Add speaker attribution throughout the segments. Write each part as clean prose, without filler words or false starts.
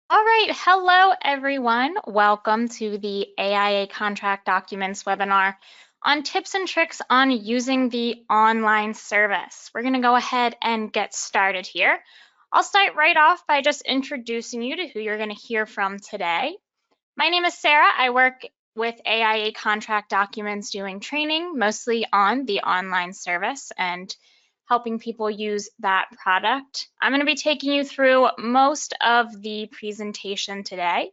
Speaker 1: All right, hello everyone. Welcome to the AIA Contract Documents webinar on tips and tricks on using the online service. We're going to go ahead and get started here. I'll start right off by just introducing you to who you're going to hear from today. My name is Sarah. I work with AIA Contract Documents doing training mostly on the online service and helping people use that product. I'm going to be taking you through most of the presentation today.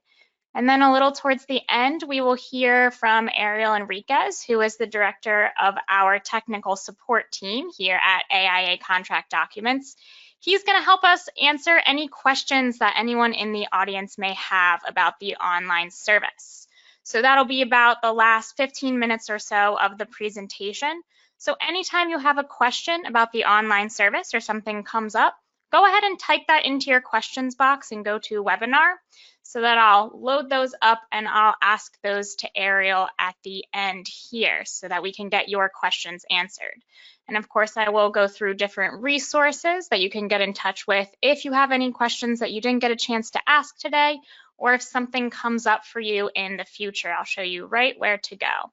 Speaker 1: And then a little towards the end, we will hear from Ariel Enriquez, who is the director of our technical support team here at AIA Contract Documents. He's going to help us answer any questions that anyone in the audience may have about the online service. So that'll be about the last 15 minutes or so of the presentation. So anytime you have a question about the online service or something comes up, go ahead and type that into your questions box and go to webinar so that I'll load those up and I'll ask those to Ariel at the end here so that we can get your questions answered. And of course, I will go through different resources that you can get in touch with if you have any questions that you didn't get a chance to ask today, or if something comes up for you in the future, I'll show you right where to go.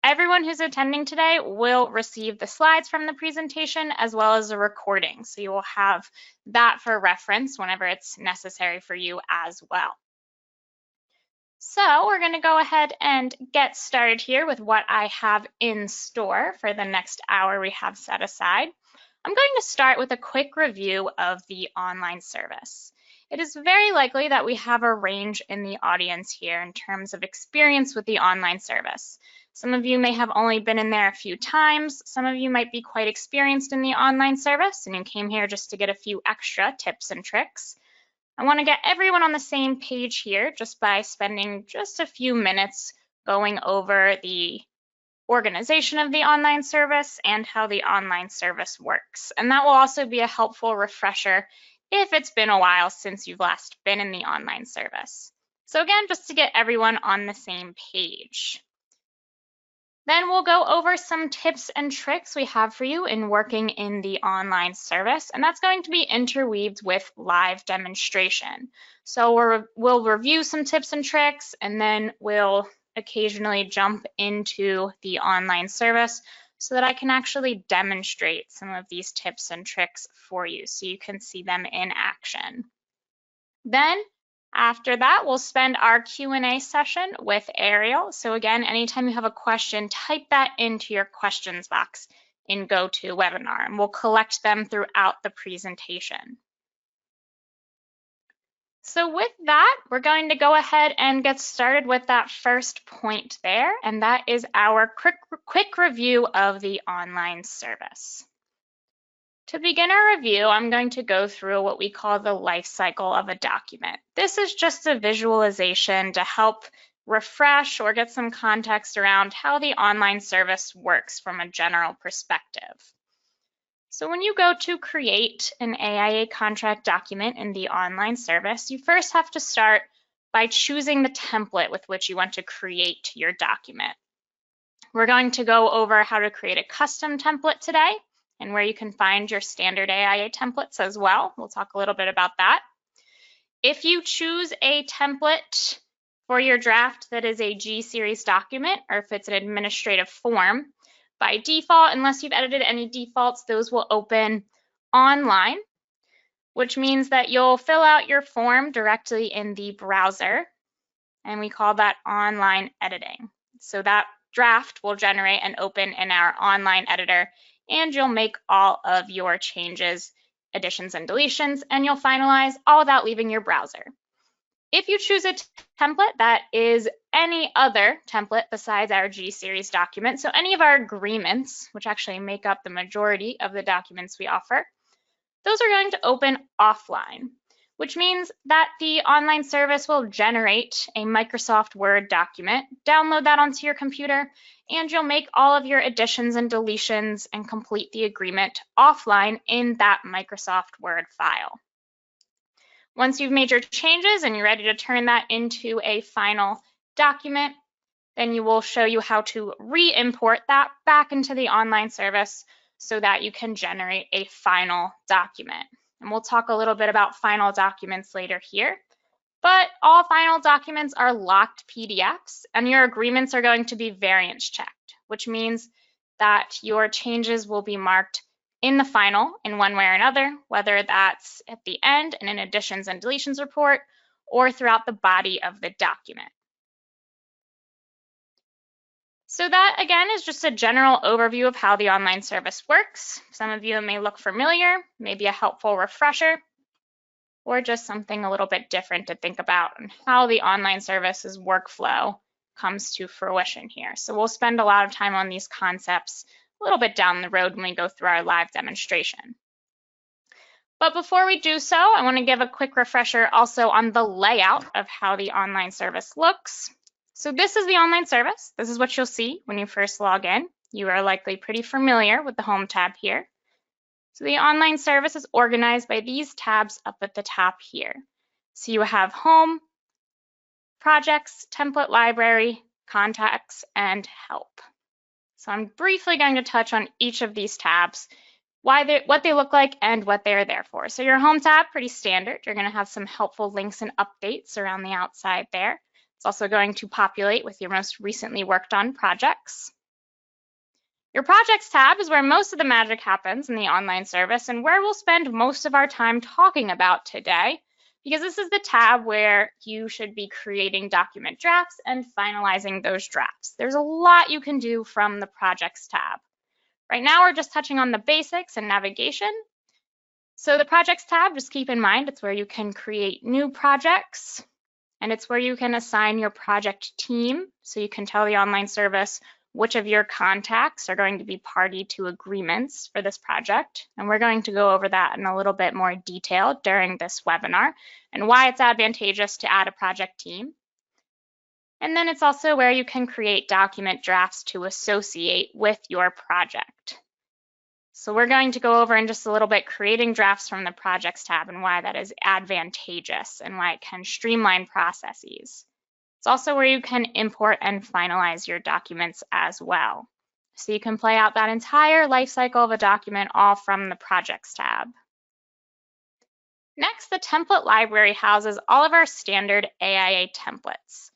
Speaker 1: Everyone who's attending today will receive the slides from the presentation as well as a recording. So you will have that for reference whenever it's necessary for you as well. So we're going to go ahead and get started here with what I have in store for the next hour we have set aside. I'm going to start with a quick review of the online service. It is very likely that we have a range in the audience here in terms of experience with the online service. Some of you may have only been in there a few times. Some of you might be quite experienced in the online service and you came here just to get a few extra tips and tricks. I want to get everyone on the same page here just by spending just a few minutes going over the organization of the online service and how the online service works. And that will also be a helpful refresher if it's been a while since you've last been in the online service. So again, just to get everyone on the same page. Then we'll go over some tips and tricks we have for you in working in the online service, and that's going to be interweaved with live demonstration. So we'll review some tips and tricks, and then we'll occasionally jump into the online service so that I can actually demonstrate some of these tips and tricks for you so you can see them in action. Then after that, we'll spend our Q&A session with Ariel. So again, anytime you have a question, type that into your questions box in GoToWebinar, and we'll collect them throughout the presentation. So with that, we're going to go ahead and get started with that first point there, and that is our quick review of the online service. To begin our review, I'm going to go through what we call the life cycle of a document. This is just a visualization to help refresh or get some context around how the online service works from a general perspective. So when you go to create an AIA contract document in the online service, you first have to start by choosing the template with which you want to create your document. We're going to go over how to create a custom template today, and where you can find your standard AIA templates as well. We'll talk a little bit about that. If you choose a template for your draft that is a G-series document, or if it's an administrative form, by default, unless you've edited any defaults, those will open online, which means that you'll fill out your form directly in the browser, and we call that online editing. So that draft will generate and open in our online editor, and you'll make all of your changes, additions and deletions, and you'll finalize all without leaving your browser. If you choose a template that is any other template besides our G-series document, so any of our agreements, which actually make up the majority of the documents we offer, those are going to open offline, which means that the online service will generate a Microsoft Word document, download that onto your computer, and you'll make all of your additions and deletions and complete the agreement offline in that Microsoft Word file. Once you've made your changes and you're ready to turn that into a final document, then you will show you how to re-import that back into the online service so that you can generate a final document. And we'll talk a little bit about final documents later here. But all final documents are locked PDFs, and your agreements are going to be variance checked, which means that your changes will be marked in the final in one way or another, whether that's at the end in an additions and deletions report or throughout the body of the document. So that, again, is just a general overview of how the online service works. Some of you may look familiar, maybe a helpful refresher, or just something a little bit different to think about and how the online services workflow comes to fruition here. So we'll spend a lot of time on these concepts a little bit down the road when we go through our live demonstration. But before we do so, I want to give a quick refresher also on the layout of how the online service looks. So this is the online service. This is what you'll see when you first log in. You are likely pretty familiar with the Home tab here. So the online service is organized by these tabs up at the top here. So you have Home, Projects, Template Library, Contacts, and Help. So I'm briefly going to touch on each of these tabs, what they look like, and what they are there for. So your Home tab, pretty standard. You're going to have some helpful links and updates around the outside there. It's also going to populate with your most recently worked on projects. Your Projects tab is where most of the magic happens in the online service and where we'll spend most of our time talking about today, because this is the tab where you should be creating document drafts and finalizing those drafts. There's a lot you can do from the Projects tab. Right now, we're just touching on the basics and navigation. So the Projects tab, just keep in mind, it's where you can create new projects, and it's where you can assign your project team, so you can tell the online service which of your contacts are going to be party to agreements for this project. And we're going to go over that in a little bit more detail during this webinar and why it's advantageous to add a project team. And then it's also where you can create document drafts to associate with your project. So we're going to go over in just a little bit creating drafts from the Projects tab and why that is advantageous and why it can streamline processes. It's also where you can import and finalize your documents as well. So you can play out that entire life cycle of a document all from the Projects tab. Next, the template library houses all of our standard AIA templates.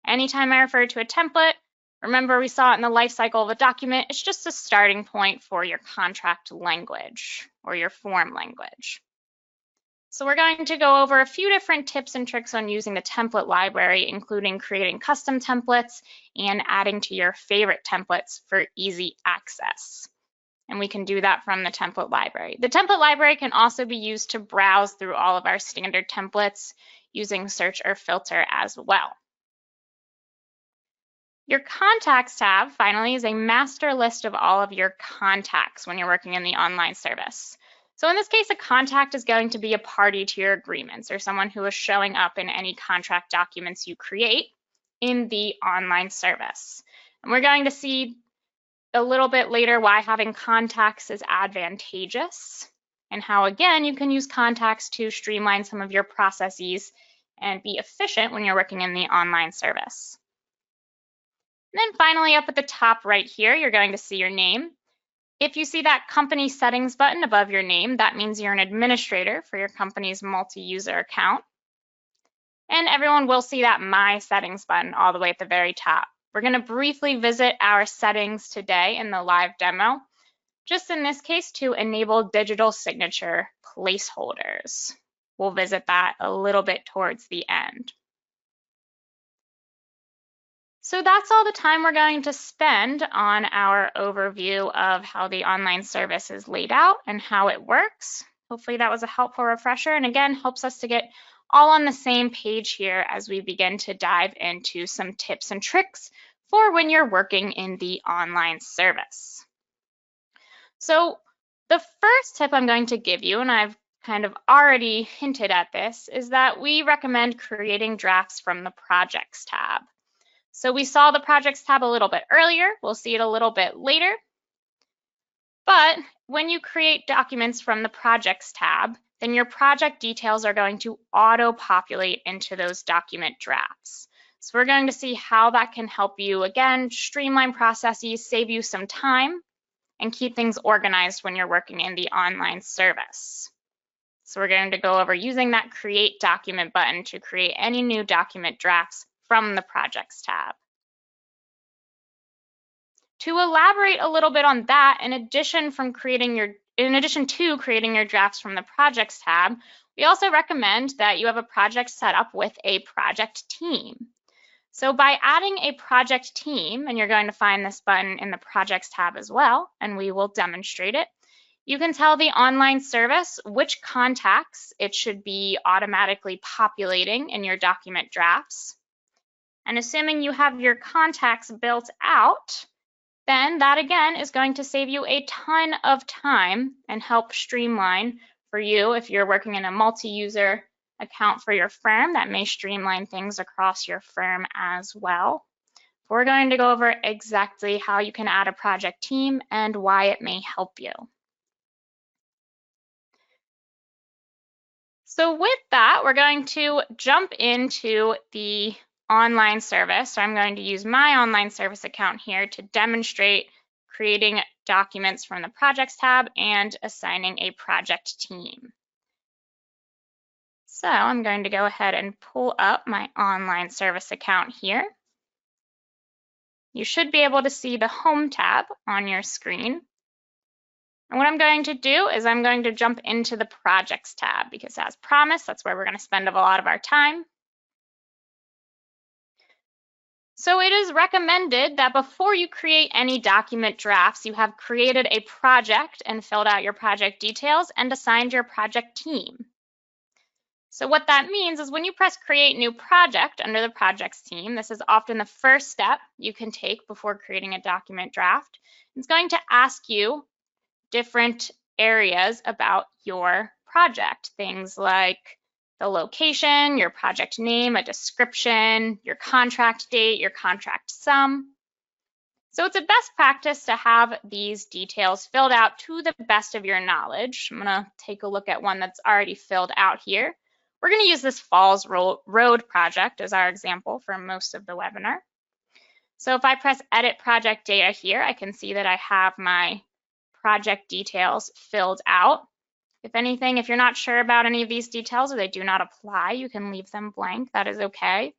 Speaker 1: Anytime I refer to a template, remember we saw it in the life cycle of a document, it's just a starting point for your contract language or your form language. So we're going to go over a few different tips and tricks on using the template library, including creating custom templates and adding to your favorite templates for easy access. And we can do that from the template library. The template library can also be used to browse through all of our standard templates using search or filter as well. Your Contacts tab, finally, is a master list of all of your contacts when you're working in the online service. So in this case, a contact is going to be a party to your agreements or someone who is showing up in any contract documents you create in the online service. And we're going to see a little bit later why having contacts is advantageous and how, again, you can use contacts to streamline some of your processes and be efficient when you're working in the online service. And then finally, up at the top right here, you're going to see your name. If you see that company settings button above your name, that means you're an administrator for your company's multi-user account. And everyone will see that My Settings button all the way at the very top. We're going to briefly visit our settings today in the live demo, just in this case to enable digital signature placeholders. We'll visit that a little bit towards the end. So that's all the time we're going to spend on our overview of how the online service is laid out and how it works. Hopefully that was a helpful refresher and again helps us to get all on the same page here as we begin to dive into some tips and tricks for when you're working in the online service. So the first tip I'm going to give you, and I've kind of already hinted at this, is that we recommend creating drafts from the Projects tab. So we saw the Projects tab a little bit earlier. We'll see it a little bit later. But when you create documents from the Projects tab, then your project details are going to auto-populate into those document drafts. So we're going to see how that can help you, again, streamline processes, save you some time, and keep things organized when you're working in the online service. So we're going to go over using that Create Document button to create any new document drafts from the Projects tab. To elaborate a little bit on that, in addition to creating your drafts from the Projects tab, we also recommend that you have a project set up with a project team. So by adding a project team, and you're going to find this button in the Projects tab as well, and we will demonstrate it, you can tell the online service which contacts it should be automatically populating in your document drafts. And assuming you have your contacts built out, then that again is going to save you a ton of time and help streamline for you if you're working in a multi-user account for your firm. That may streamline things across your firm as well. We're going to go over exactly how you can add a project team and why it may help you. So with that, we're going to jump into the online service. So I'm going to use my online service account here to demonstrate creating documents from the Projects tab and assigning a project team. So I'm going to go ahead and pull up my online service account here. You should be able to see the Home tab on your screen. And what I'm going to do is I'm going to jump into the Projects tab because as promised, that's where we're going to spend a lot of our time. So it is recommended that before you create any document drafts, you have created a project and filled out your project details and assigned your project team. So what that means is when you press Create New Project under the Projects team, this is often the first step you can take before creating a document draft. It's going to ask you different areas about your project, things like the location, your project name, a description, your contract date, your contract sum. So it's a best practice to have these details filled out to the best of your knowledge. I'm going to take a look at one that's already filled out here. We're going to use this Falls Road project as our example for most of the webinar. So if I press Edit Project Data here, I can see that I have my project details filled out. If anything, if you're not sure about any of these details or they do not apply, you can leave them blank. That is okay.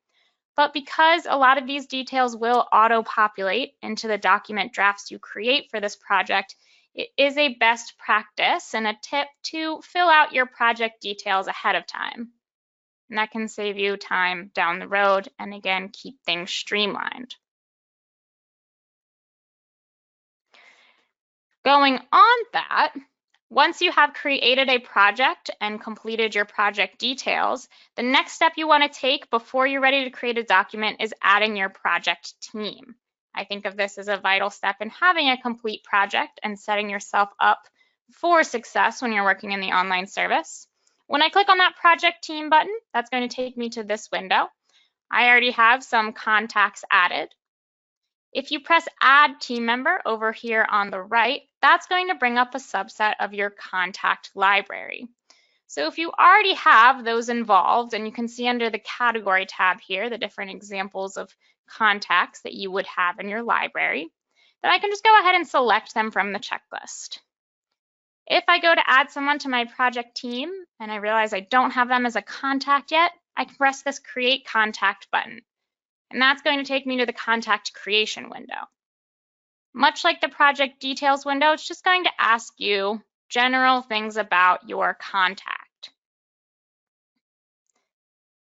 Speaker 1: But because a lot of these details will auto-populate into the document drafts you create for this project, it is a best practice and a tip to fill out your project details ahead of time. And that can save you time down the road and again, keep things streamlined. Going on that, once you have created a project and completed your project details, the next step you want to take before you're ready to create a document is adding your project team. I think of this as a vital step in having a complete project and setting yourself up for success when you're working in the online service. When I click on that project team button, that's going to take me to this window. I already have some contacts added. If you press Add Team Member over here on the right, that's going to bring up a subset of your contact library. So if you already have those involved, and you can see under the Category tab here, the different examples of contacts that you would have in your library, then I can just go ahead and select them from the checklist. If I go to add someone to my project team, and I realize I don't have them as a contact yet, I can press this Create Contact button. And that's going to take me to the contact creation window. Much like the project details window, it's just going to ask you general things about your contact.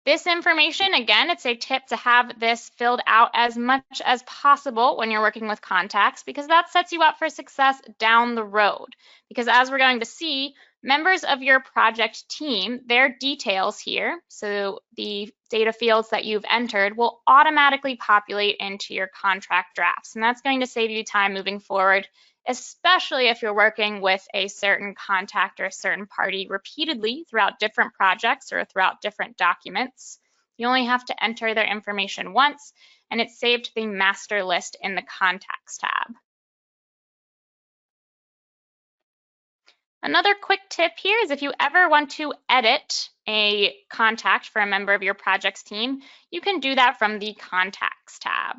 Speaker 1: This information, again, it's a tip to have this filled out as much as possible when you're working with contacts because that sets you up for success down the road. Because as we're going to see, members of your project team, their details here, so the data fields that you've entered, will automatically populate into your contract drafts. And that's going to save you time moving forward, especially if you're working with a certain contact or a certain party repeatedly throughout different projects or throughout different documents. You only have to enter their information once, and it's saved to the master list in the Contacts tab. Another quick tip here is if you ever want to edit a contact for a member of your project's team, you can do that from the Contacts tab.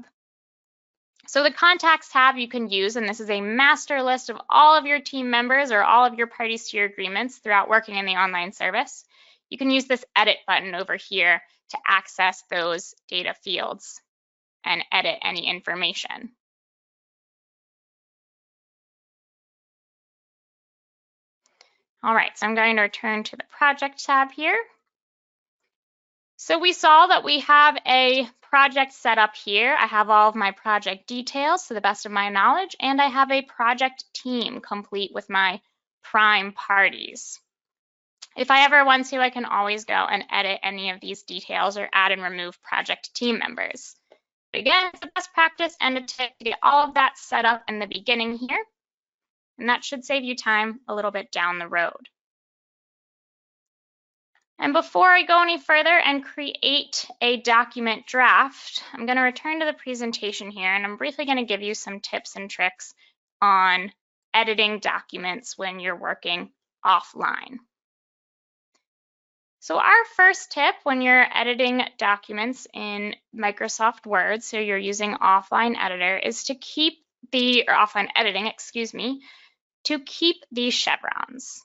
Speaker 1: So the contacts tab you can use, and this is a master list of all of your team members or all of your parties to your agreements throughout working in the online service. You can use this edit button over here to access those data fields and edit any information. All right, so I'm going to return to the project tab here. So we saw that we have a project set up here. I have all of my project details to the best of my knowledge, and I have a project team complete with my prime parties. If I ever want to, I can always go and edit any of these details or add and remove project team members. But again, it's a best practice and a tip to get all of that set up in the beginning here, and that should save you time a little bit down the road. And before I go any further and create a document draft, I'm going to return to the presentation here, and I'm briefly going to give you some tips and tricks on editing documents when you're working offline. So our first tip when you're editing documents in Microsoft Word, so you're using offline editor, is to keep offline editing, excuse me, to keep these chevrons.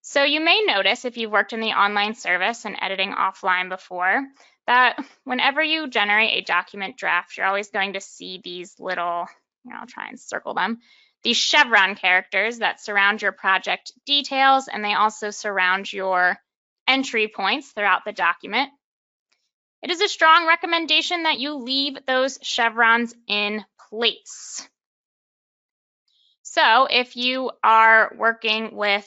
Speaker 1: So you may notice if you've worked in the online service and editing offline before, that whenever you generate a document draft, you're always going to see these little, I'll try and circle them, these chevron characters that surround your project details, and they also surround your entry points throughout the document. It is a strong recommendation that you leave those chevrons in place. So if you are working with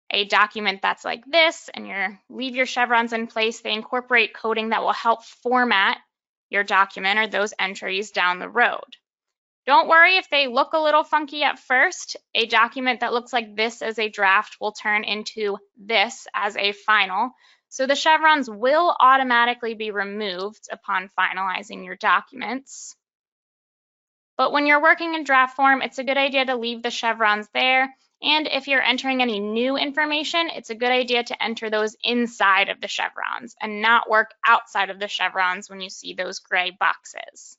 Speaker 1: a document that's like this and you leave your chevrons in place, they incorporate coding that will help format your document or those entries down the road. Don't worry if they look a little funky at first. A document that looks like this as a draft will turn into this as a final. So the chevrons will automatically be removed upon finalizing your documents. But when you're working in draft form, it's a good idea to leave the chevrons there. And if you're entering any new information, it's a good idea to enter those inside of the chevrons and not work outside of the chevrons when you see those gray boxes.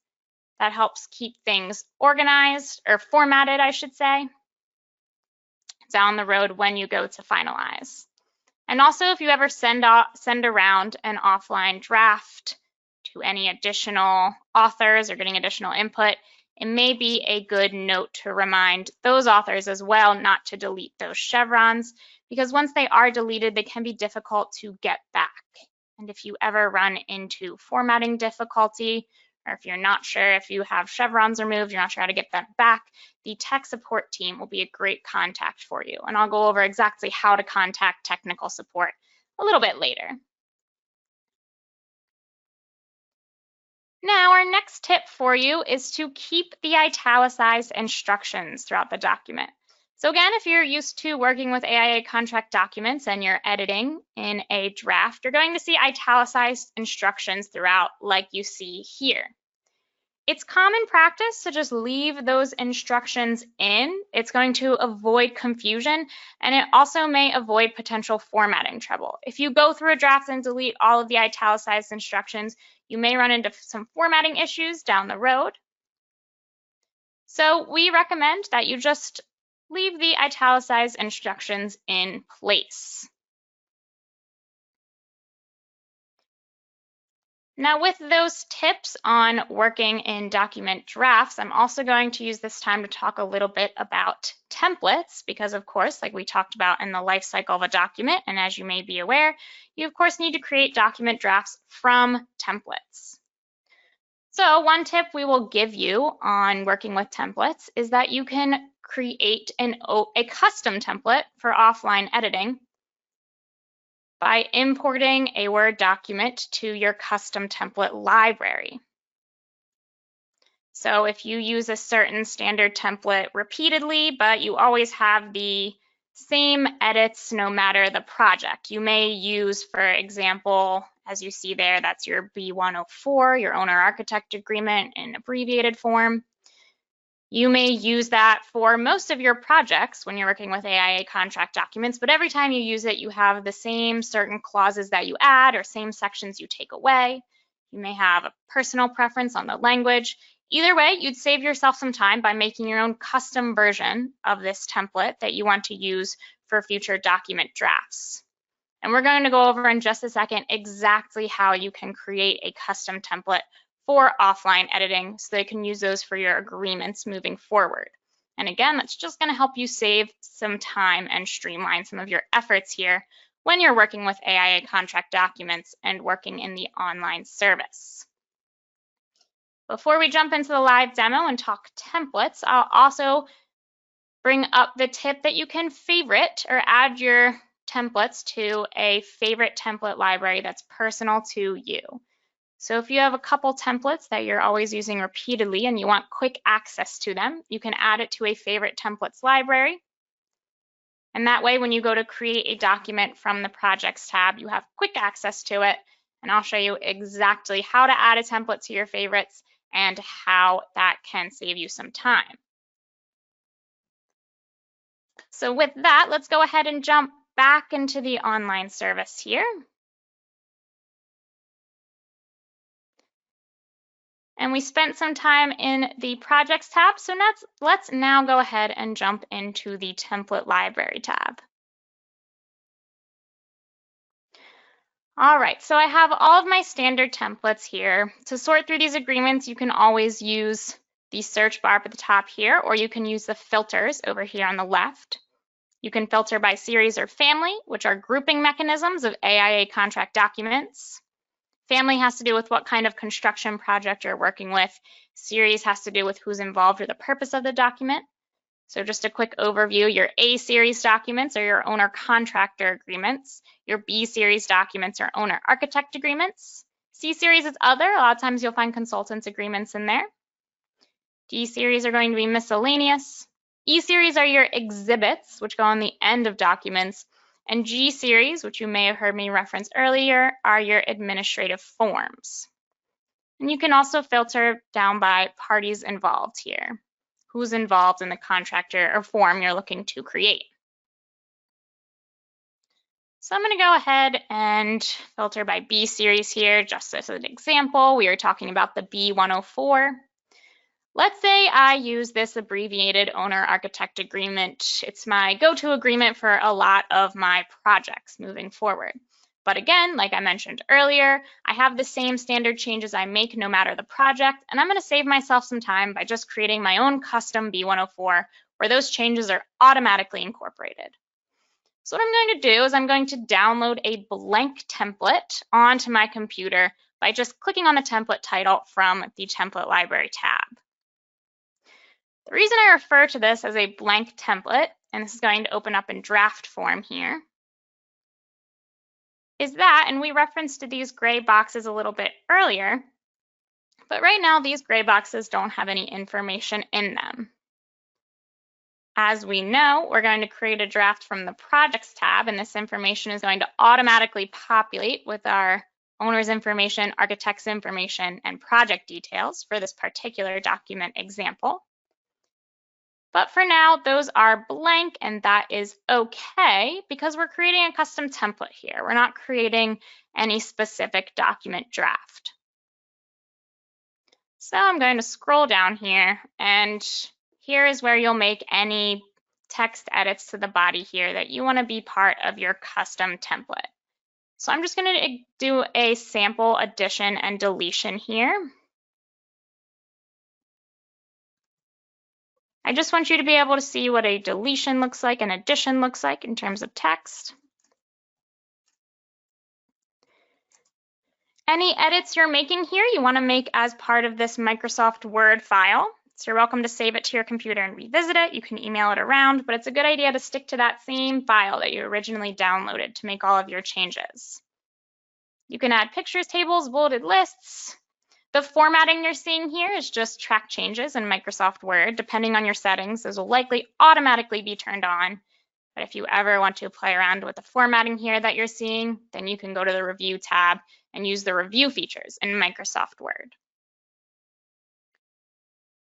Speaker 1: That helps keep things organized, or formatted, I should say, down the road when you go to finalize. And also, if you ever send around an offline draft to any additional authors or getting additional input, it may be a good note to remind those authors as well not to delete those chevrons, because once they are deleted, they can be difficult to get back. And if you ever run into formatting difficulty, or if you're not sure if you have chevrons removed, you're not sure how to get that back, the tech support team will be a great contact for you. And I'll go over exactly how to contact technical support a little bit later. Now, our next tip for you is to keep the italicized instructions throughout the document. So again, if you're used to working with AIA Contract Documents and you're editing in a draft, you're going to see italicized instructions throughout like you see here. It's common practice to just leave those instructions in. It's going to avoid confusion, and it also may avoid potential formatting trouble. If you go through a draft and delete all of the italicized instructions, you may run into some formatting issues down the road. So we recommend that you just leave the italicized instructions in place. Now, with those tips on working in document drafts, I'm also going to use this time to talk a little bit about templates, because of course, like we talked about in the life cycle of a document, and as you may be aware, you of course need to create document drafts from templates. So one tip we will give you on working with templates is that you can create a custom template for offline editing by importing a Word document to your custom template library. So if you use a certain standard template repeatedly, but you always have the same edits no matter the project, you may use, for example, as you see there, that's your B104, your owner architect agreement in abbreviated form. You may use that for most of your projects when you're working with AIA contract documents, but every time you use it, you have the same certain clauses that you add or same sections you take away. You may have a personal preference on the language. Either way, you'd save yourself some time by making your own custom version of this template that you want to use for future document drafts. And we're going to go over in just a second exactly how you can create a custom template for offline editing so they can use those for your agreements moving forward. And again, that's just going to help you save some time and streamline some of your efforts here when you're working with AIA Contract Documents and working in the online service. Before we jump into the live demo and talk templates, I'll also bring up the tip that you can favorite or add your templates to a favorite template library that's personal to you. So if you have a couple templates that you're always using repeatedly and you want quick access to them, you can add it to a favorite templates library. And that way, when you go to create a document from the projects tab, you have quick access to it. And I'll show you exactly how to add a template to your favorites and how that can save you some time. So with that, let's go ahead and jump back into the online service here. And we spent some time in the projects tab, so let's now go ahead and jump into the template library tab. All right, so I have all of my standard templates here. To sort through these agreements, you can always use the search bar up at the top here, or you can use the filters over here on the left. You can filter by series or family, which are grouping mechanisms of AIA contract documents. Family has to do with what kind of construction project you're working with. Series has to do with who's involved or the purpose of the document. So just a quick overview, your A series documents are your owner contractor agreements. Your B series documents are owner architect agreements. C series is other. A lot of times you'll find consultants agreements in there. D series are going to be miscellaneous. E series are your exhibits, which go on the end of documents. And G series, which you may have heard me reference earlier, are your administrative forms. And you can also filter down by parties involved here. Who's involved in the contractor or form you're looking to create. So I'm going to go ahead and filter by B series here, just as an example. We are talking about the B104. Let's say I use this abbreviated owner architect agreement. It's my go-to agreement for a lot of my projects moving forward. But again, like I mentioned earlier, I have the same standard changes I make no matter the project, and I'm going to save myself some time by just creating my own custom B104 where those changes are automatically incorporated. So what I'm going to do is I'm going to download a blank template onto my computer by just clicking on the template title from the template library tab. The reason I refer to this as a blank template, and this is going to open up in draft form here, is that, and we referenced to these gray boxes a little bit earlier, but right now these gray boxes don't have any information in them. As we know, we're going to create a draft from the projects tab, and this information is going to automatically populate with our owner's information, architect's information, and project details for this particular document example. But for now, those are blank, and that is okay because we're creating a custom template here. We're not creating any specific document draft. So I'm going to scroll down here, and here is where you'll make any text edits to the body here that you want to be part of your custom template. So I'm just going to do a sample addition and deletion here. I just want you to be able to see what a deletion looks like and addition looks like in terms of text. Any edits you're making here, you want to make as part of this Microsoft Word file. So you're welcome to save it to your computer and revisit it. You can email it around, but it's a good idea to stick to that same file that you originally downloaded to make all of your changes. You can add pictures, tables, bulleted lists. The formatting you're seeing here is just track changes in Microsoft Word. Depending on your settings, those will likely automatically be turned on. But if you ever want to play around with the formatting here that you're seeing, then you can go to the Review tab and use the review features in Microsoft Word.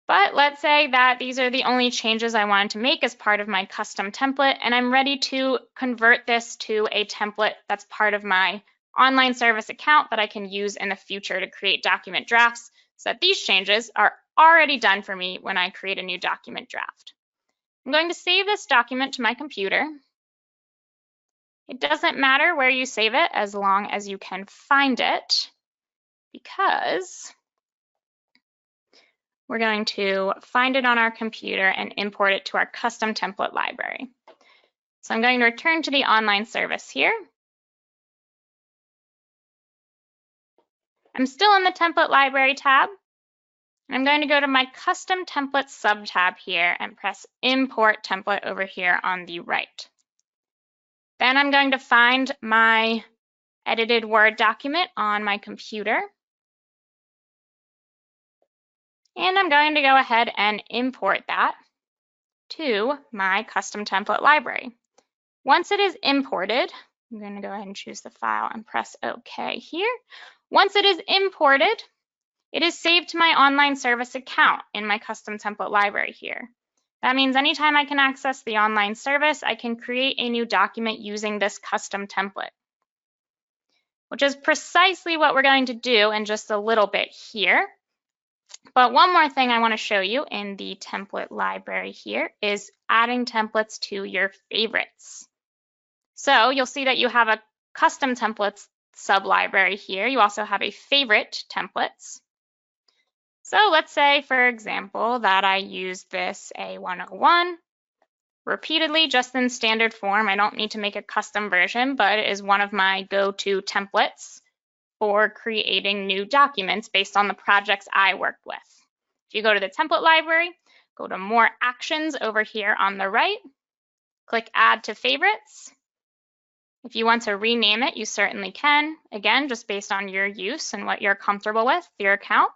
Speaker 1: But let's say that these are the only changes I wanted to make as part of my custom template, and I'm ready to convert this to a template that's part of my online service account that I can use in the future to create document drafts so that these changes are already done for me when I create a new document draft. I'm going to save this document to my computer. It doesn't matter where you save it as long as you can find it, because we're going to find it on our computer and import it to our custom template library. So I'm going to return to the online service here. I'm still in the template library tab. I'm going to go to my custom template sub-tab here and press import template over here on the right. Then I'm going to find my edited Word document on my computer. And I'm going to go ahead and import that to my custom template library. Once it is imported, I'm going to go ahead and choose the file and press OK here. Once it is imported, it is saved to my online service account in my custom template library here. That means anytime I can access the online service, I can create a new document using this custom template, which is precisely what we're going to do in just a little bit here. But one more thing I want to show you in the template library here is adding templates to your favorites. So you'll see that you have a custom templates sub-library here. You also have a favorite templates. So let's say, for example, that I use this A101 repeatedly just in standard form. I don't need to make a custom version, but it is one of my go-to templates for creating new documents based on the projects I worked with. If you go to the template library, go to more actions over here on the right, click add to favorites. If you want to rename it, you certainly can, again, just based on your use and what you're comfortable with, your account.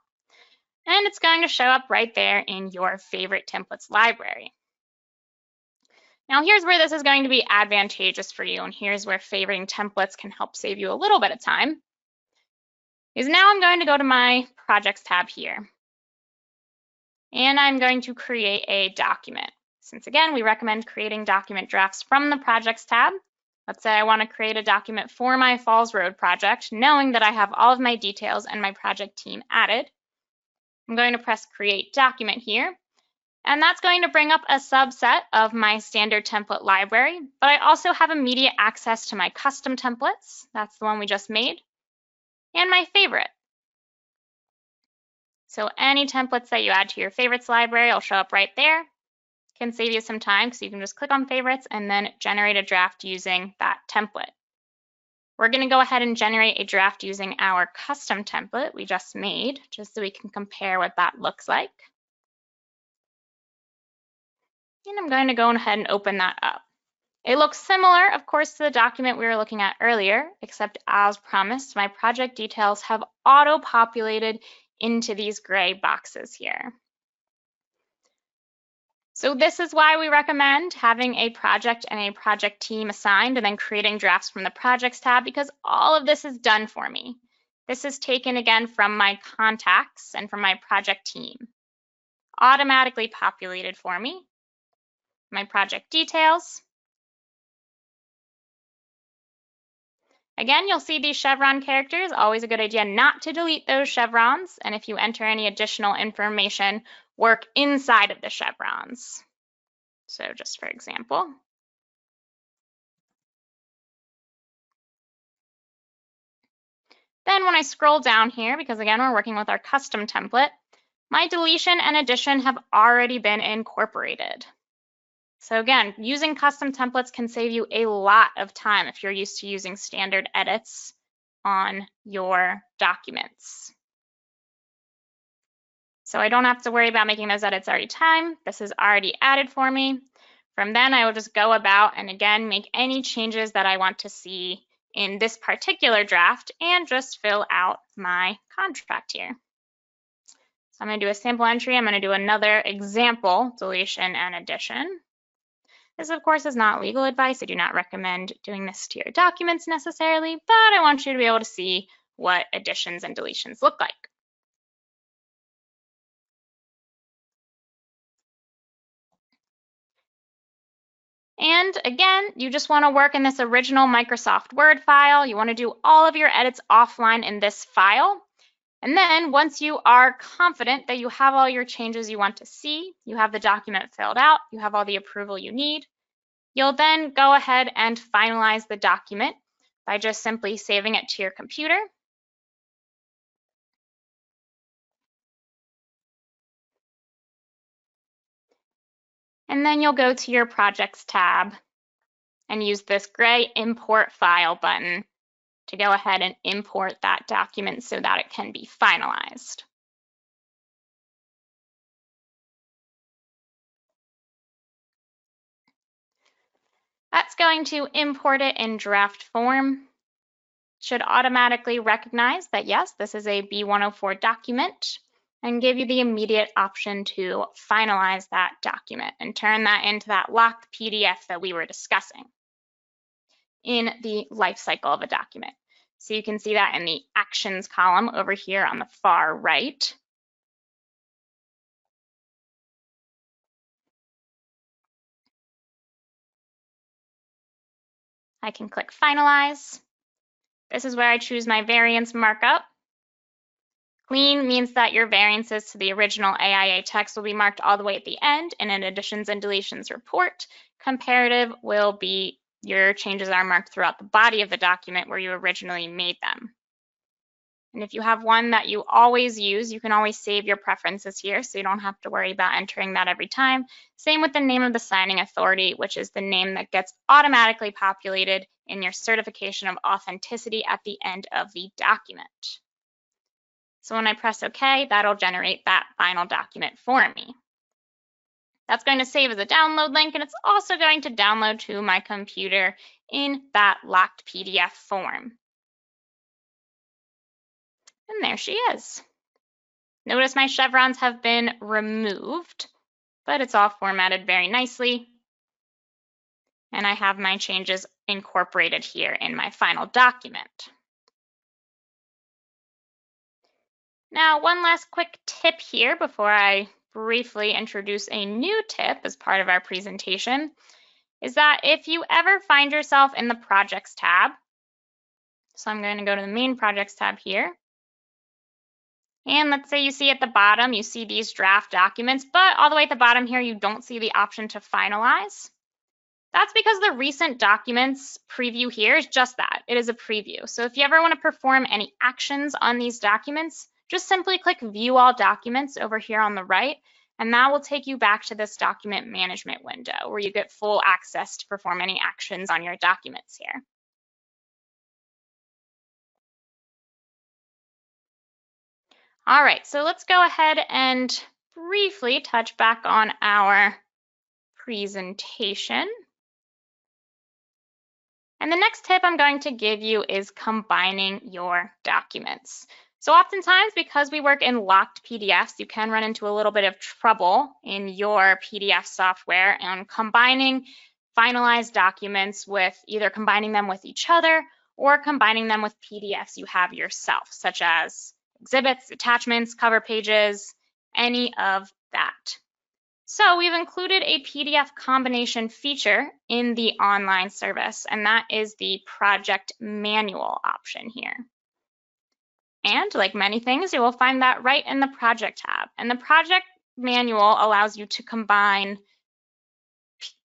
Speaker 1: And it's going to show up right there in your favorite templates library. Now here's where this is going to be advantageous for you, and here's where favoriting templates can help save you a little bit of time. Is now I'm going to go to my projects tab here. And I'm going to create a document. Since again, we recommend creating document drafts from the projects tab. Let's say I want to create a document for my Falls Road project, knowing that I have all of my details and my project team added. I'm going to press create document here. And that's going to bring up a subset of my standard template library, but I also have immediate access to my custom templates. That's the one we just made. And my favorite. So any templates that you add to your favorites library will show up right there. Can save you some time because you can just click on favorites and then generate a draft using that template. We're going to go ahead and generate a draft using our custom template we just made, just so we can compare what that looks like. And I'm going to go ahead and open that up. It looks similar, of course, to the document we were looking at earlier, except as promised, my project details have auto-populated into these gray boxes here. So this is why we recommend having a project and a project team assigned and then creating drafts from the projects tab, because all of this is done for me. This is taken again from my contacts and from my project team. Automatically populated for me. My project details. Again, you'll see these chevron characters. Always a good idea not to delete those chevrons. And if you enter any additional information, work inside of the chevrons. So just for example. Then when I scroll down here, because again, we're working with our custom template, my deletion and addition have already been incorporated. So again, using custom templates can save you a lot of time if you're used to using standard edits on your documents. So I don't have to worry about making those edits every time. This is already added for me. From then, I will just go about and again, make any changes that I want to see in this particular draft and just fill out my contract here. So I'm going to do a sample entry. I'm going to do another example deletion and addition. This, of course, is not legal advice. I do not recommend doing this to your documents necessarily, but I want you to be able to see what additions and deletions look like. And again, you just want to work in this original Microsoft Word file. You want to do all of your edits offline in this file. And then once you are confident that you have all your changes you want to see, you have the document filled out, you have all the approval you need, you'll then go ahead and finalize the document by just simply saving it to your computer. And then you'll go to your Projects tab and use this gray Import File button to go ahead and import that document so that it can be finalized. That's going to import it in draft form. Should automatically recognize that yes, this is a B104 document and give you the immediate option to finalize that document and turn that into that locked PDF that we were discussing in the life cycle of a document. So you can see that in the actions column over here on the far right. I can click Finalize. This is where I choose my variance markup. Clean means that your variances to the original AIA text will be marked all the way at the end in an additions and deletions report. Comparative will be your changes are marked throughout the body of the document where you originally made them. And if you have one that you always use, you can always save your preferences here so you don't have to worry about entering that every time. Same with the name of the signing authority, which is the name that gets automatically populated in your certification of authenticity at the end of the document. So when I press OK, that'll generate that final document for me. That's going to save as a download link, and it's also going to download to my computer in that locked PDF form. And there she is. Notice my chevrons have been removed, but it's all formatted very nicely. And I have my changes incorporated here in my final document. Now, one last quick tip here before I briefly introduce a new tip as part of our presentation is that if you ever find yourself in the Projects tab, so I'm going to go to the Main Projects tab here, and let's say you see at the bottom, you see these draft documents, but all the way at the bottom here, you don't see the option to finalize. That's because the recent documents preview here is just that. It is a preview. So if you ever want to perform any actions on these documents, just simply click View All Documents over here on the right, and that will take you back to this document management window where you get full access to perform any actions on your documents here. All right, so let's go ahead and briefly touch back on our presentation. And the next tip I'm going to give you is combining your documents. So oftentimes, because we work in locked PDFs, you can run into a little bit of trouble in your PDF software and combining finalized documents with either combining them with each other or combining them with PDFs you have yourself, such as exhibits, attachments, cover pages, any of that. So we've included a PDF combination feature in the online service, and that is the project manual option here. And like many things, you will find that right in the project tab. And the project manual allows you to combine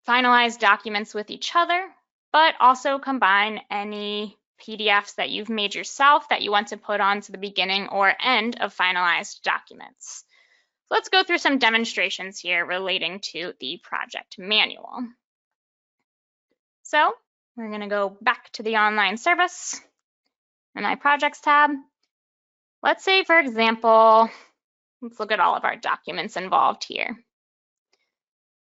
Speaker 1: finalized documents with each other, but also combine any PDFs that you've made yourself that you want to put onto the beginning or end of finalized documents. Let's go through some demonstrations here relating to the project manual. So we're going to go back to the online service in my projects tab. Let's say, for example, let's look at all of our documents involved here.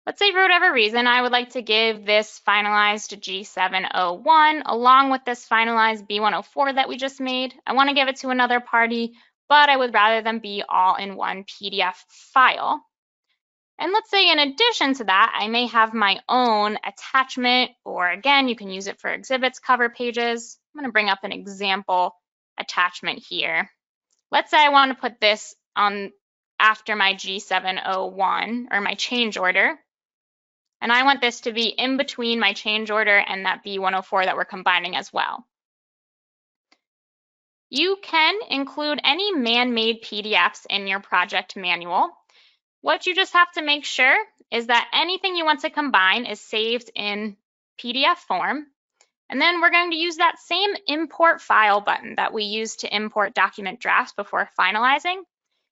Speaker 1: Let's say for whatever reason, I would like to give this finalized G701 along with this finalized B104 that we just made. I want to give it to another party, but I would rather them be all in one PDF file. And let's say in addition to that, I may have my own attachment, or again, you can use it for exhibits, cover pages. I'm going to bring up an example attachment here. Let's say I want to put this on after my G701 or my change order. And I want this to be in between my change order and that B104 that we're combining as well. You can include any man-made PDFs in your project manual. What you just have to make sure is that anything you want to combine is saved in PDF form. And then we're going to use that same import file button that we used to import document drafts before finalizing,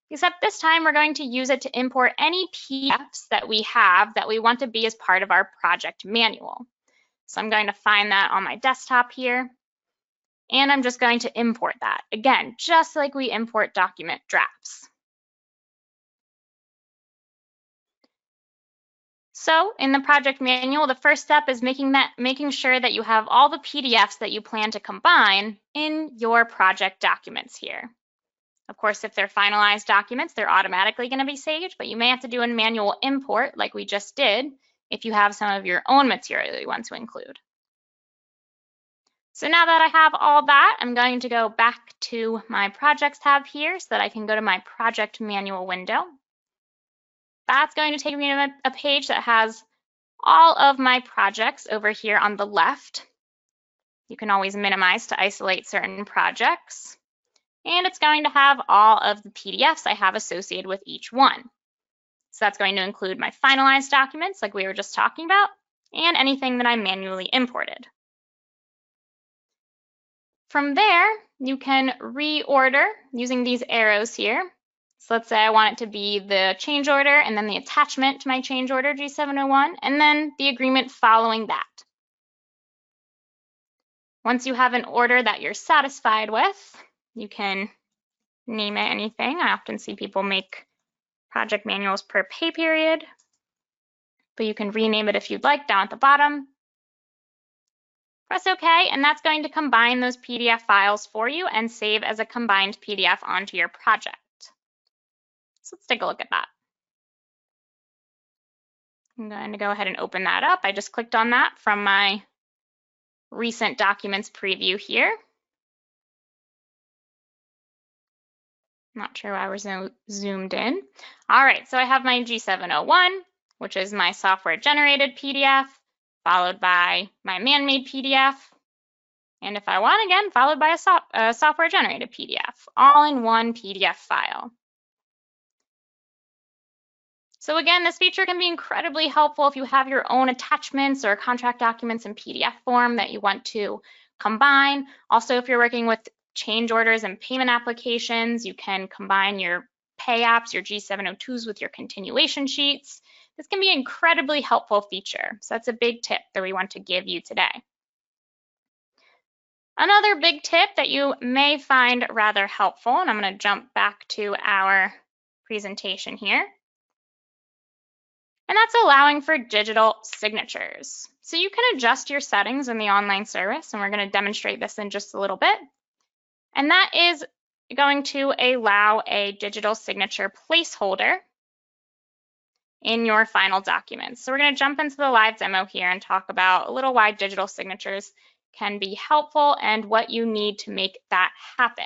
Speaker 1: except this time we're going to use it to import any PDFs that we have that we want to be as part of our project manual. So I'm going to find that on my desktop here, and I'm just going to import that. Again, just like we import document drafts. So in the project manual, the first step is making sure that you have all the PDFs that you plan to combine in your project documents here. Of course, if they're finalized documents, they're automatically going to be saved, but you may have to do a manual import like we just did if you have some of your own material you want to include. So now that I have all that, I'm going to go back to my projects tab here so that I can go to my project manual window. That's going to take me to a page that has all of my projects over here on the left. You can always minimize to isolate certain projects. And it's going to have all of the PDFs I have associated with each one. So that's going to include my finalized documents like we were just talking about, and anything that I manually imported. From there, you can reorder using these arrows here. So let's say I want it to be the change order and then the attachment to my change order G701 and then the agreement following that. Once you have an order that you're satisfied with, you can name it anything. I often see people make project manuals per pay period, but you can rename it if you'd like down at the bottom. Press OK, and that's going to combine those PDF files for you and save as a combined PDF onto your project. So let's take a look at that. I'm going to go ahead and open that up. I just clicked on that from my recent documents preview here. Not sure why we're zoomed in. All right, so I have my G701, which is my software generated PDF, followed by my man-made PDF. And if I want, again, followed by a software generated PDF, all in one PDF file. So again, this feature can be incredibly helpful if you have your own attachments or contract documents in PDF form that you want to combine. Also, if you're working with change orders and payment applications, you can combine your pay apps, your G702s with your continuation sheets. This can be an incredibly helpful feature. So that's a big tip that we want to give you today. Another big tip that you may find rather helpful, and I'm going to jump back to our presentation here, and that's allowing for digital signatures. So you can adjust your settings in the online service, and we're going to demonstrate this in just a little bit. And that is going to allow a digital signature placeholder in your final documents. So we're going to jump into the live demo here and talk about a little why digital signatures can be helpful and what you need to make that happen.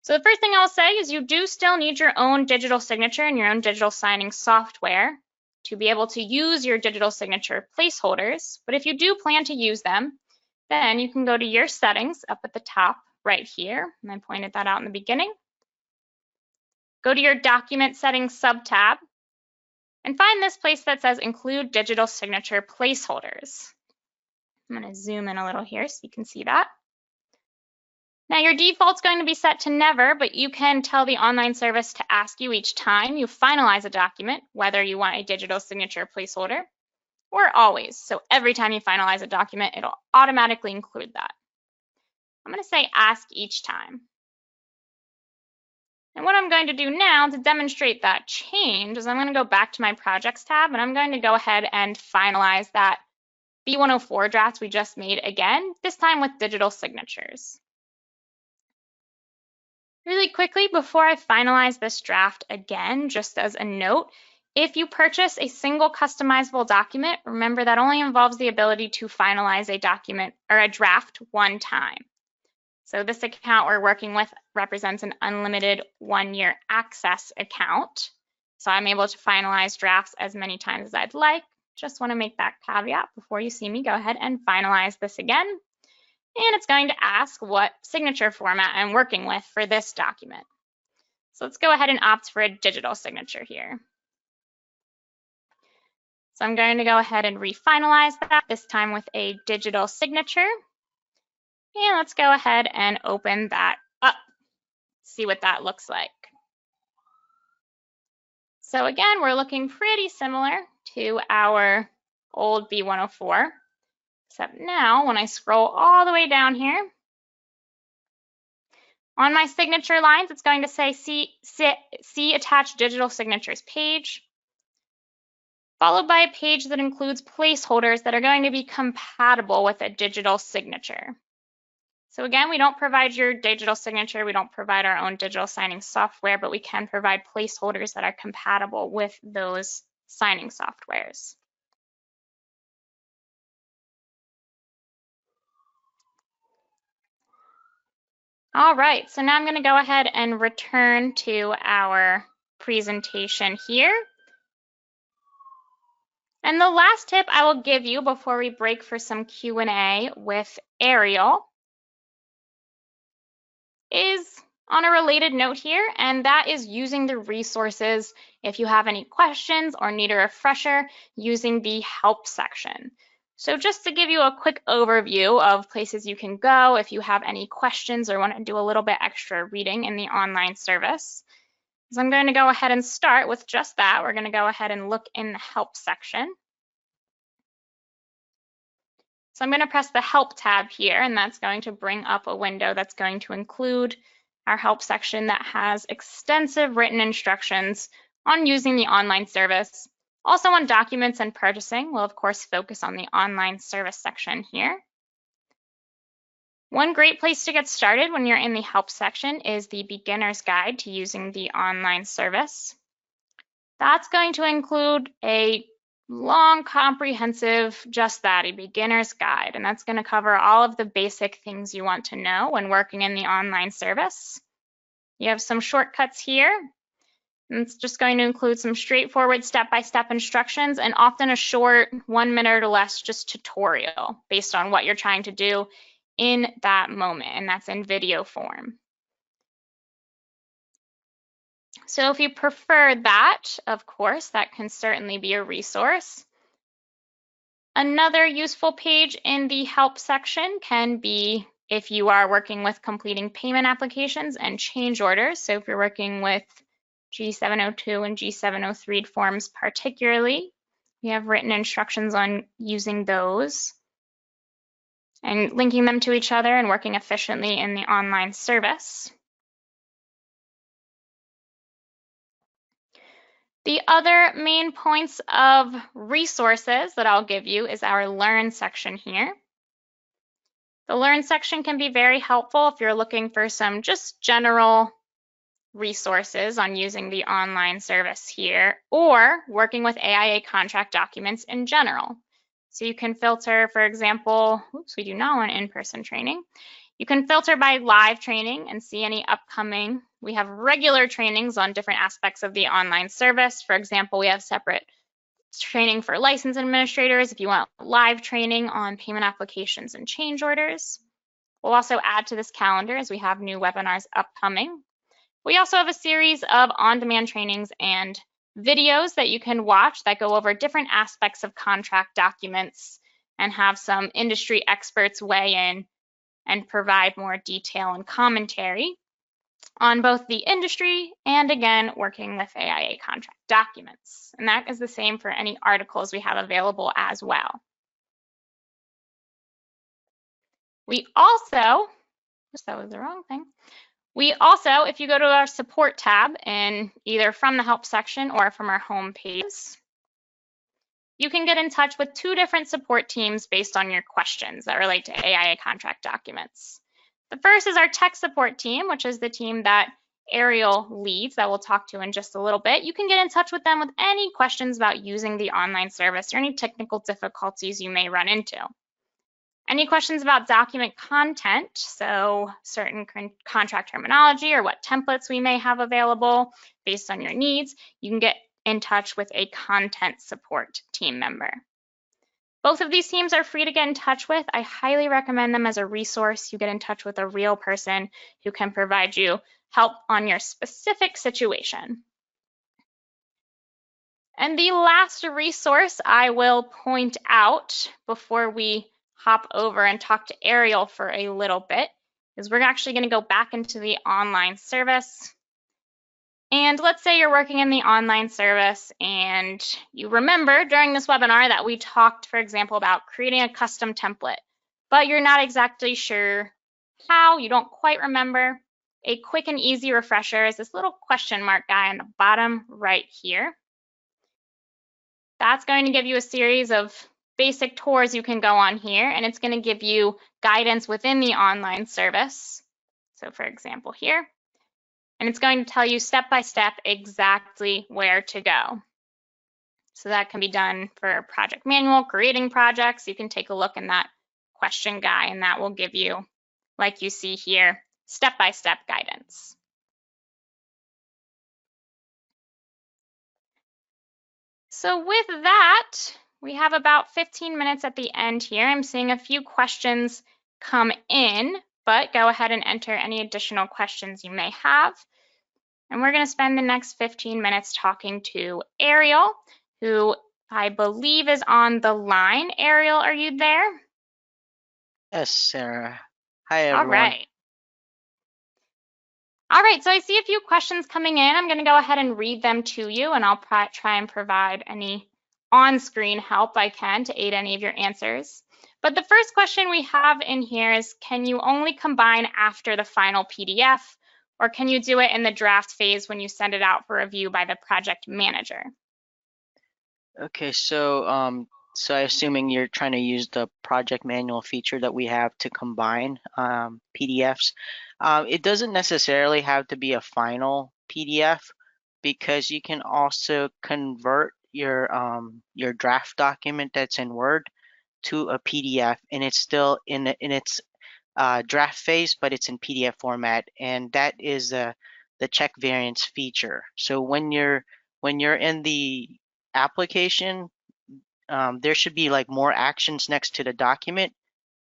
Speaker 1: So the first thing I'll say is you do still need your own digital signature and your own digital signing software to be able to use your digital signature placeholders. But if you do plan to use them, then you can go to your settings up at the top right here, and I pointed that out in the beginning. Go to your document settings subtab and find this place that says include digital signature placeholders. I'm going to zoom in a little here so you can see that. Now your default's going to be set to never, but you can tell the online service to ask you each time you finalize a document whether you want a digital signature placeholder or always. So every time you finalize a document, it'll automatically include that. I'm going to say ask each time. And what I'm going to do now to demonstrate that change is I'm going to go back to my projects tab and I'm going to go ahead and finalize that B104 draft we just made again, this time with digital signatures. Really quickly, before I finalize this draft again, just as a note, if you purchase a single customizable document, remember that only involves the ability to finalize a document or a draft one time. So this account we're working with represents an unlimited 1-year access account. So I'm able to finalize drafts as many times as I'd like. Just want to make that caveat before you see me go ahead and finalize this again. And it's going to ask what signature format I'm working with for this document. So let's go ahead and opt for a digital signature here. So I'm going to go ahead and refinalize that, this time with a digital signature. And let's go ahead and open that up, see what that looks like. So again, we're looking pretty similar to our old B104, except now when I scroll all the way down here, on my signature lines, it's going to say see attached digital signatures page, followed by a page that includes placeholders that are going to be compatible with a digital signature. So again, we don't provide your digital signature, we don't provide our own digital signing software, but we can provide placeholders that are compatible with those signing softwares. All right, so now I'm going to go ahead and return to our presentation here. And the last tip I will give you before we break for some Q&A with Ariel is on a related note here, and that is using the resources if you have any questions or need a refresher using the help section. So just to give you a quick overview of places you can go if you have any questions or want to do a little bit extra reading in the online service. So I'm going to go ahead and start with just that. We're going to go ahead and look in the help section. So I'm going to press the Help tab here, and that's going to bring up a window that's going to include our help section that has extensive written instructions on using the online service. Also on documents and purchasing, we'll of course focus on the online service section here. One great place to get started when you're in the help section is the beginner's guide to using the online service. That's going to include a long, comprehensive, just that, a beginner's guide. And that's going to cover all of the basic things you want to know when working in the online service. You have some shortcuts here. And it's just going to include some straightforward step-by-step instructions and often a short 1 minute or less just tutorial based on what you're trying to do in that moment. And that's in video form. So if you prefer that, of course, that can certainly be a resource. Another useful page in the help section can be if you are working with completing payment applications and change orders. So if you're working with G702 and G703 forms particularly, we have written instructions on using those and linking them to each other and working efficiently in the online service. The other main points of resources that I'll give you is our Learn section here. The Learn section can be very helpful if you're looking for some just general resources on using the online service here or working with AIA Contract Documents in general. So you can filter, for example, oops, we do not want in-person training. You can filter by live training and see any upcoming. We have regular trainings on different aspects of the online service. For example, we have separate training for license administrators if you want live training on payment applications and change orders. We'll also add to this calendar as we have new webinars upcoming. We also have a series of on-demand trainings and videos that you can watch that go over different aspects of contract documents and have some industry experts weigh in and provide more detail and commentary on both the industry and, again, working with AIA contract documents. And that is the same for any articles we have available as well. We also, that was the wrong thing. We also, if you go to our support tab and either from the help section or from our home pages, you can get in touch with 2 different support teams based on your questions that relate to AIA contract documents. The first is our tech support team, which is the team that Ariel leads that we'll talk to in just a little bit. You can get in touch with them with any questions about using the online service or any technical difficulties you may run into. Any questions about document content, so certain contract terminology or what templates we may have available based on your needs, you can get in touch with a content support team member. Both of these teams are free to get in touch with. I highly recommend them as a resource. You get in touch with a real person who can provide you help on your specific situation. And the last resource I will point out before we hop over and talk to Ariel for a little bit is we're actually going to go back into the online service. And let's say you're working in the online service and you remember during this webinar that we talked, for example, about creating a custom template, but you're not exactly sure how, you don't quite remember. A quick and easy refresher is this little question mark guy on the bottom right here. That's going to give you a series of basic tours you can go on here, and it's going to give you guidance within the online service. So for example here, and it's going to tell you step by step exactly where to go. So that can be done for project manual, creating projects. You can take a look in that question guide, and that will give you, like you see here, step-by-step guidance. So with that, we have about 15 minutes at the end here. I'm seeing a few questions come in, but go ahead and enter any additional questions you may have. And we're going to spend the next 15 minutes talking to Ariel, who I believe is on the line. Ariel, are you there?
Speaker 2: Yes, Sarah. Hi, everyone.
Speaker 1: All right, so I see a few questions coming in. I'm going to go ahead and read them to you, and I'll try and provide any on-screen help I can to aid any of your answers. But the first question we have in here is, can you only combine after the final PDF, or can you do it in the draft phase when you send it out for review by the project manager?
Speaker 2: Okay, so I'm assuming you're trying to use the project manual feature that we have to combine PDFs. It doesn't necessarily have to be a final PDF because you can also convert your draft document that's in Word to a PDF, and it's still in its draft phase, but it's in PDF format, and that is the check variance feature. So when you're in the application, there should be like more actions next to the document.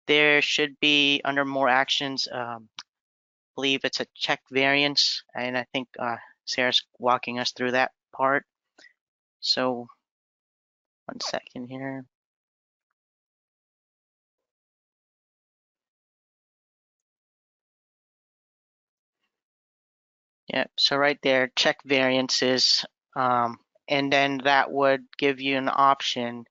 Speaker 2: There should be under more actions, I believe it's a check variance, and I think Sarah's walking us through that part. So 1 second here. Yep, so right there, check variances, and then that would give you an option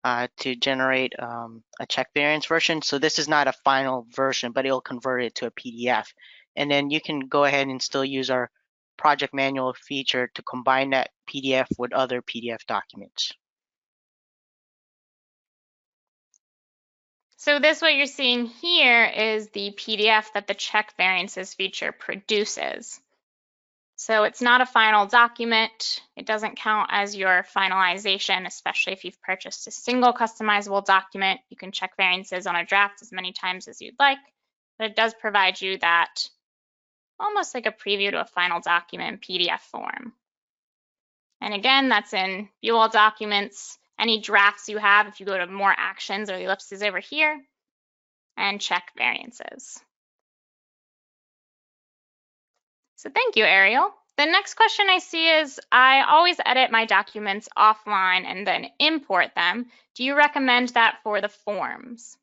Speaker 2: to generate a check variance version. So this is not a final version, but it'll convert it to a PDF. And then you can go ahead and still use our project manual feature to combine that PDF with other PDF documents.
Speaker 1: So this, what you're seeing here, is the PDF that the check variances feature produces. So it's not a final document. It doesn't count as your finalization, especially if you've purchased a single customizable document. You can check variances on a draft as many times as you'd like, but it does provide you that almost like a preview to a final document in PDF form. And again, that's in view all documents, any drafts you have, if you go to more actions or the ellipses over here, and check variances. So thank you, Ariel. The next question I see is, I always edit my documents offline and then import them. Do you recommend that for the forms?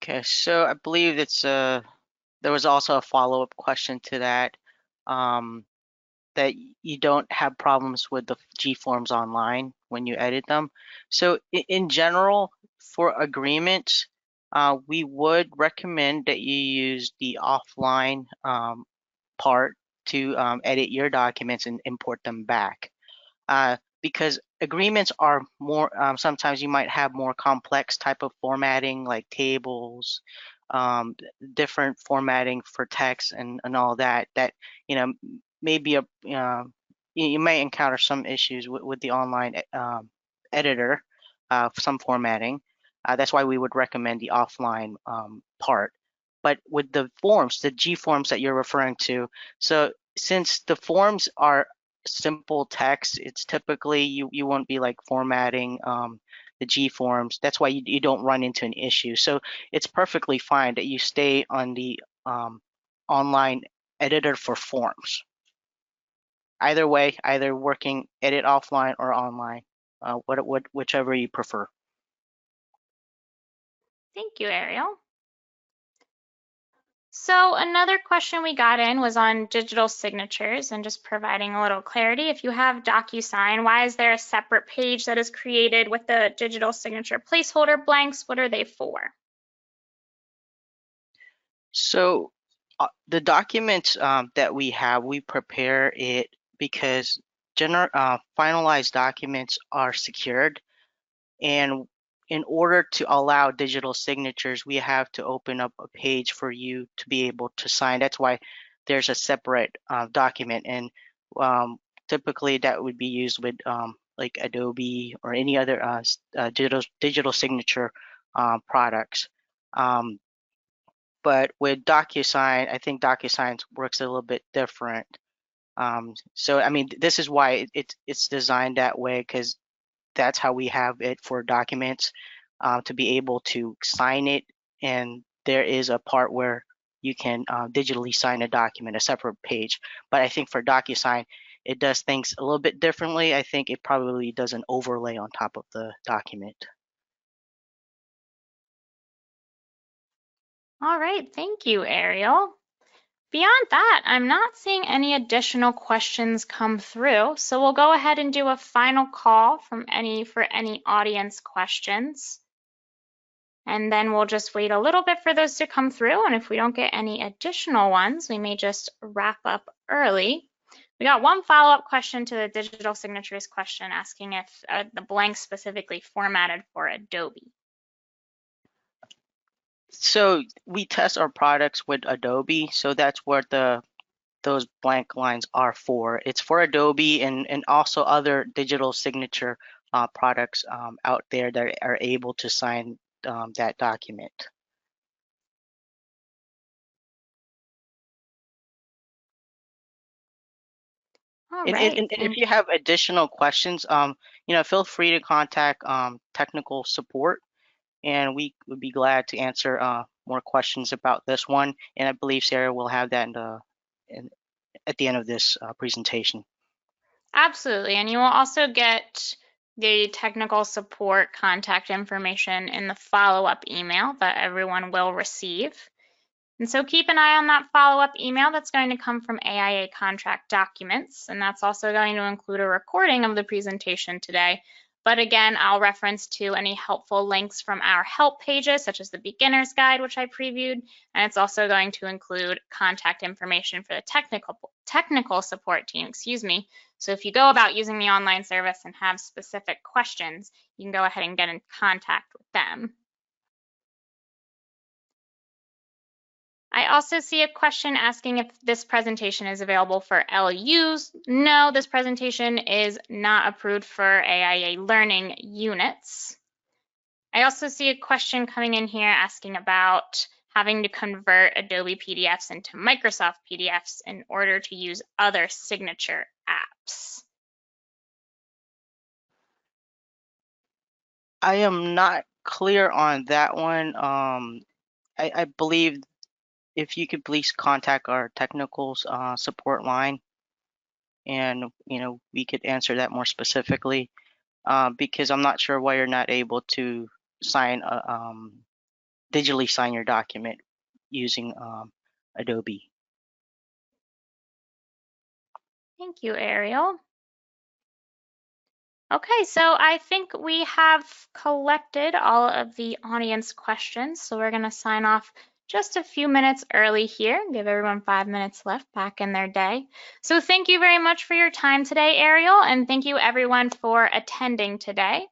Speaker 2: Okay, so I believe it's there was also a follow-up question to that, that you don't have problems with the G-forms online when you edit them. So in general, for agreements, we would recommend that you use the offline part to edit your documents and import them back. Because agreements are more, sometimes you might have more complex type of formatting like tables, different formatting for text and all that, maybe you may encounter some issues with the online editor, some formatting. That's why we would recommend the offline part. But with the forms, the G forms that you're referring to, so since the forms are simple text, it's typically you won't be like formatting the G forms. That's why you don't run into an issue. So it's perfectly fine that you stay on the online editor for forms. Either way, either working edit offline or online, whichever you prefer.
Speaker 1: Thank you, Ariel. So another question we got in was on digital signatures and just providing a little clarity. If you have DocuSign, why is there a separate page that is created with the digital signature placeholder blanks? What are they for?
Speaker 2: So the documents that we have, we prepare it because finalized documents are secured, and in order to allow digital signatures, we have to open up a page for you to be able to sign. That's why there's a separate document, and um, typically that would be used with like Adobe or any other digital signature products. Um, but with DocuSign, I think DocuSign works a little bit different. So I mean, this is why it's designed that way, because that's how we have it for documents, to be able to sign it. And there is a part where you can digitally sign a document, a separate page. But I think for DocuSign, it does things a little bit differently. I think it probably does an overlay on top of the document.
Speaker 1: All right, thank you, Ariel. Beyond that, I'm not seeing any additional questions come through, so we'll go ahead and do a final call for any audience questions. And then we'll just wait a little bit for those to come through, and if we don't get any additional ones, we may just wrap up early. We got one follow-up question to the digital signatures question asking if the blanks specifically formatted for Adobe.
Speaker 2: So we test our products with Adobe, so that's what those blank lines are for. It's for Adobe and also other digital signature products out there that are able to sign that document.
Speaker 1: All
Speaker 2: And, and,
Speaker 1: right,
Speaker 2: and if you have additional questions, feel free to contact technical support, and we would be glad to answer more questions about this one. And I believe Sarah will have that at the end of this presentation.
Speaker 1: absolutely. And you will also get the technical support contact information in the follow-up email that everyone will receive. And so keep an eye on that follow-up email that's going to come from AIA Contract Documents, and that's also going to include a recording of the presentation today. But again, I'll reference to any helpful links from our help pages, such as the beginner's guide, which I previewed, and it's also going to include contact information for the technical support team, excuse me. So if you go about using the online service and have specific questions, you can go ahead and get in contact with them. I also see a question asking if this presentation is available for LUs. No, this presentation is not approved for AIA learning units. I also see a question coming in here asking about having to convert Adobe PDFs into Microsoft PDFs in order to use other signature apps.
Speaker 2: I am not clear on that one. I believe if you could please contact our technical support line, and we could answer that more specifically, because I'm not sure why you're not able to sign digitally sign your document using Adobe.
Speaker 1: Thank you, Ariel. Okay, so I think we have collected all of the audience questions. So we're going to sign off just a few minutes early here, give everyone 5 minutes left back in their day. So thank you very much for your time today, Ariel, and thank you everyone for attending today.